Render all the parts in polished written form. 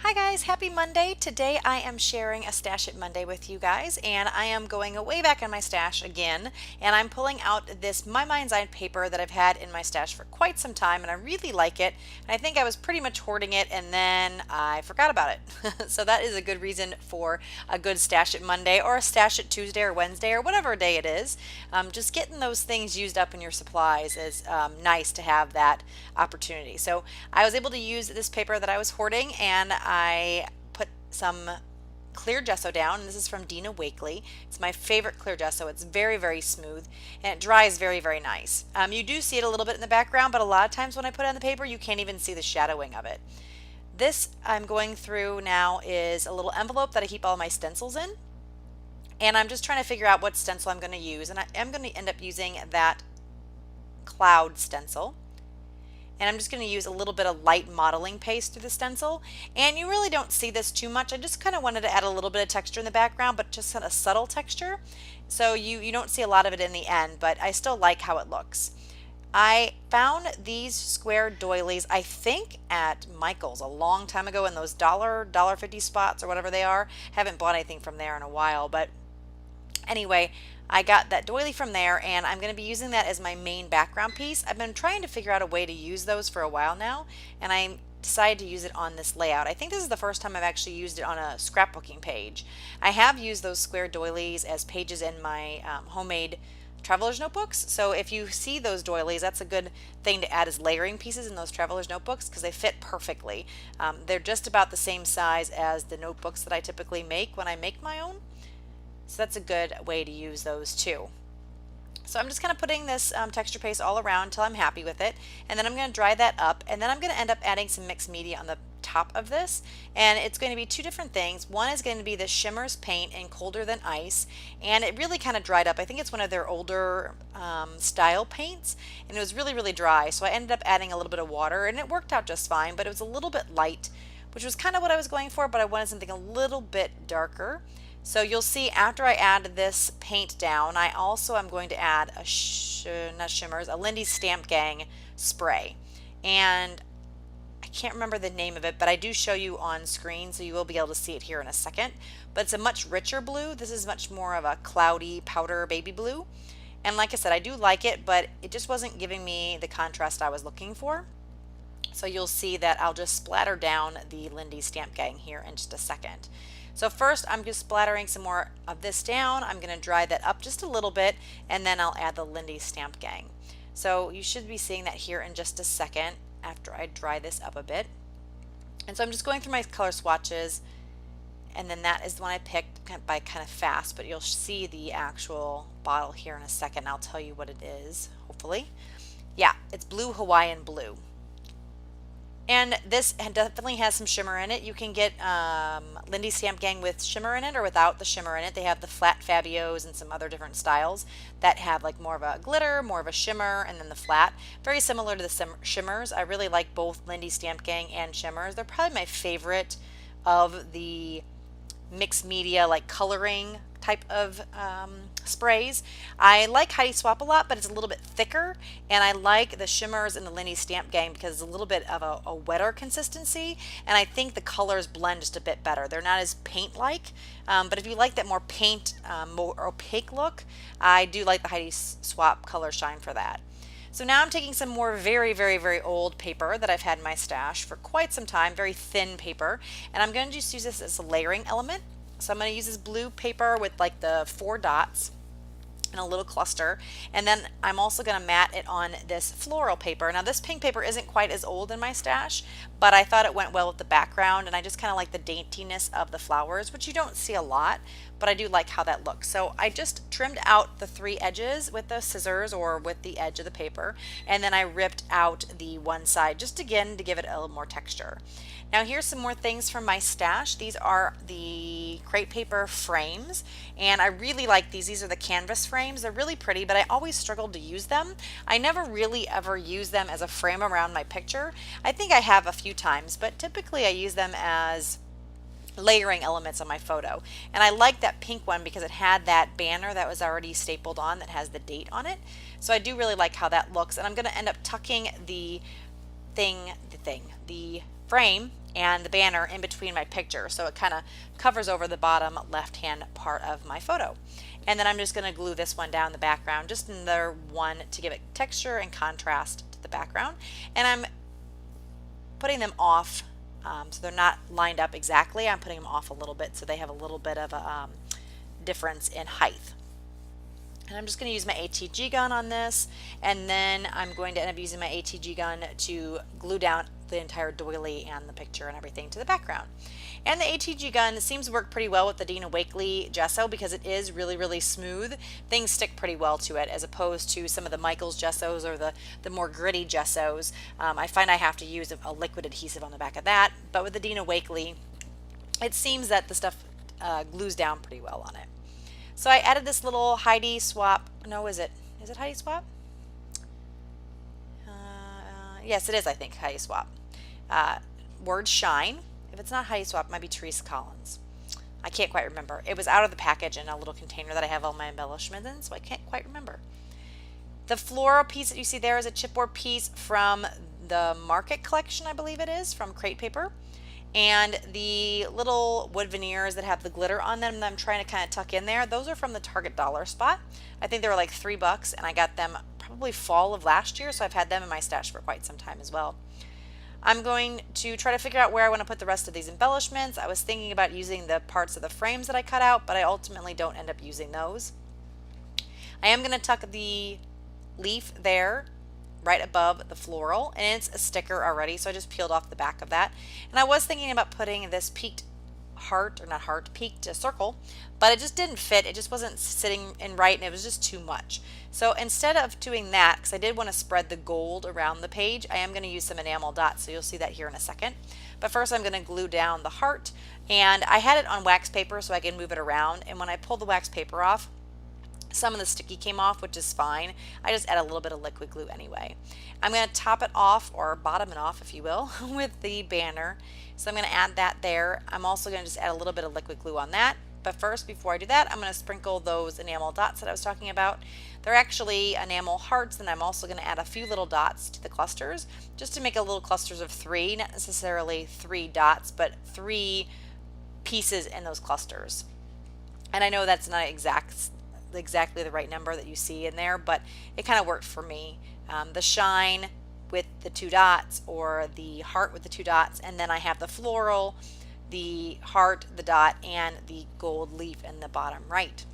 Hi guys, happy Monday. Today I am sharing a Stash It Monday with you guys, and I am going way back in my stash again, and I'm pulling out this My Mind's Eye paper that I've had in my stash for quite some time, and I really like it. And I think I was pretty much hoarding it and then I forgot about it. So that is a good reason for a good Stash It Monday or a Stash It Tuesday or Wednesday or whatever day it is. Just getting those things used up in your supplies is nice to have that opportunity. So I was able to use this paper that I was hoarding, and I put some clear gesso down, and this is from Dina Wakley. It's my favorite clear gesso. It's very, very smooth, and it dries very, very nice. You do see it a little bit in the background, but a lot of times when I put it on the paper, you can't even see the shadowing of it. This I'm going through now is a little envelope that I keep all my stencils in, and I'm just trying to figure out what stencil I'm going to use, and I am going to end up using that cloud stencil. And I'm just going to use a little bit of light modeling paste through the stencil, and you really don't see this too much. I just kind of wanted to add a little bit of texture in the background, but just a subtle texture, so you don't see a lot of it in the end, but I still like how it looks. I found these square doilies, I think at Michael's a long time ago in those $1.50 spots or whatever they are. Haven't bought anything from there in a while, but anyway, I got that doily from there, and I'm going to be using that as my main background piece. I've been trying to figure out a way to use those for a while now, and I decided to use it on this layout. I think this is the first time I've actually used it on a scrapbooking page. I have used those square doilies as pages in my homemade traveler's notebooks, so if you see those doilies, that's a good thing to add as layering pieces in those traveler's notebooks because they fit perfectly. They're just about the same size as the notebooks that I typically make when I make my own. So that's a good way to use those too. So I'm just kind of putting this texture paste all around until I'm happy with it, and then I'm going to dry that up, and then I'm going to end up adding some mixed media on the top of this, and it's going to be two different things. One is going to be the Shimmers paint in Colder Than Ice, and it really kind of dried up. I think it's one of their older style paints, and it was really, really dry, so I ended up adding a little bit of water, and it worked out just fine, but it was a little bit light, which was kind of what I was going for, but I wanted something a little bit darker. So you'll see after I add this paint down, I also am going to add a Lindy's Stamp Gang spray. And I can't remember the name of it, but I do show you on screen, so you will be able to see it here in a second. But it's a much richer blue. This is much more of a cloudy powder baby blue. And like I said, I do like it, but it just wasn't giving me the contrast I was looking for. So you'll see that I'll just splatter down the Lindy's Stamp Gang here in just a second. So first I'm just splattering some more of this down. I'm going to dry that up just a little bit, and then I'll add the Lindy's Stamp Gang. So you should be seeing that here in just a second after I dry this up a bit. And so I'm just going through my color swatches, and then that is the one I picked by kind of fast, but you'll see the actual bottle here in a second. I'll tell you what it is, hopefully. Yeah, it's Blue Hawaiian Blue. And this definitely has some shimmer in it. You can get Lindy's Stamp Gang with shimmer in it or without the shimmer in it. They have the flat Fabios and some other different styles that have like more of a glitter, more of a shimmer, and then the flat. Very similar to the shimmers. I really like both Lindy's Stamp Gang and shimmers. They're probably my favorite of the mixed media, like coloring type of sprays. I like Heidi Swap a lot, but it's a little bit thicker, and I like the shimmers in the Lindy's Stamp Gang because it's a little bit of a wetter consistency, and I think the colors blend just a bit better. They're not as paint-like, but if you like that more paint, more opaque look, I do like the Heidi Swap Color Shine for that. So now I'm taking some more very, very, very old paper that I've had in my stash for quite some time, very thin paper, and I'm going to just use this as a layering element. So I'm going to use this blue paper with like the 4 dots and a little cluster, and then I'm also going to mat it on this floral paper. Now this pink paper isn't quite as old in my stash, but I thought it went well with the background, and I just kind of like the daintiness of the flowers, which you don't see a lot, but I do like how that looks. So I just trimmed out the 3 edges with the scissors or with the edge of the paper, and then I ripped out the one side just again to give it a little more texture. Now here's some more things from my stash. These are the crepe paper frames, and I really like these. These are the canvas frames. They're really pretty, but I always struggled to use them. I never really ever use them as a frame around my picture. I think I have a few times, but typically I use them as layering elements on my photo. And I like that pink one because it had that banner that was already stapled on that has the date on it. So I do really like how that looks, and I'm going to end up tucking the frame and the banner in between my picture. So it kind of covers over the bottom left-hand part of my photo. And then I'm just going to glue this one down the background, just another one to give it texture and contrast to the background. And I'm putting them off so they're not lined up exactly. I'm putting them off a little bit so they have a little bit of a difference in height. And I'm just going to use my ATG gun on this, and then I'm going to end up using my ATG gun to glue down the entire doily and the picture and everything to the background. And the ATG gun seems to work pretty well with the Dina Wakley gesso because it is really, really smooth. Things stick pretty well to it as opposed to some of the Michaels gessos or the more gritty gessos. I find I have to use a liquid adhesive on the back of that, but with the Dina Wakley, it seems that the stuff glues down pretty well on it. So I added this little Heidi swap. No, is it Heidi swap? Yes, it is, I think, Heidi swap. Word shine. If it's not Heidi swap, it might be Teresa Collins. I can't quite remember. It was out of the package in a little container that I have all my embellishments in, so I can't quite remember. The floral piece that you see there is a chipboard piece from the Market collection, I believe it is, from Crate Paper. And the little wood veneers that have the glitter on them that I'm trying to kind of tuck in there, those are from the Target dollar spot. I think they were like $3 and I got them probably fall of last year, so I've had them in my stash for quite some time as well. I'm going to try to figure out where I want to put the rest of these embellishments. I was thinking about using the parts of the frames that I cut out, but I ultimately don't end up using those. I am going to tuck the leaf there right above the floral, and it's a sticker already, so I just peeled off the back of that. And I was thinking about putting this peaked heart, or not heart, peaked circle, but it just didn't fit. It just wasn't sitting in right, and it was just too much. So instead of doing that, because I did want to spread the gold around the page, I am going to use some enamel dots, so you'll see that here in a second. But first I'm going to glue down the heart, and I had it on wax paper so I can move it around, and when I pulled the wax paper off, some of the sticky came off, which is fine. I just add a little bit of liquid glue anyway. I'm going to top it off, or bottom it off if you will, with the banner. So I'm going to add that there. I'm also going to just add a little bit of liquid glue on that. But first, before I do that, I'm going to sprinkle those enamel dots that I was talking about. They're actually enamel hearts, and I'm also going to add a few little dots to the clusters, just to make a little clusters of 3, not necessarily 3 dots, but 3 pieces in those clusters. And I know that's not exactly the right number that you see in there, but it kind of worked for me. The shine with the 2 dots, or the heart with the 2 dots, and then I have the floral, the heart, the dot, and the gold leaf in the bottom right.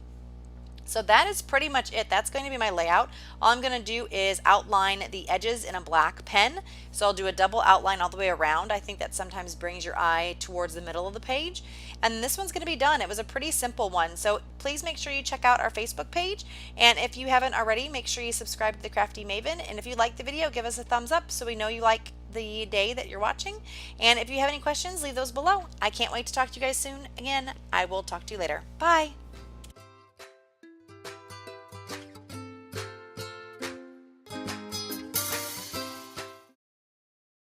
So that is pretty much it. That's going to be my layout. All I'm going to do is outline the edges in a black pen. So I'll do a double outline all the way around. I think that sometimes brings your eye towards the middle of the page. And this one's going to be done. It was a pretty simple one. So please make sure you check out our Facebook page. And if you haven't already, make sure you subscribe to the Crafty Maven. And if you like the video, give us a thumbs up so we know you like the day that you're watching. And if you have any questions, leave those below. I can't wait to talk to you guys soon. Again, I will talk to you later. Bye.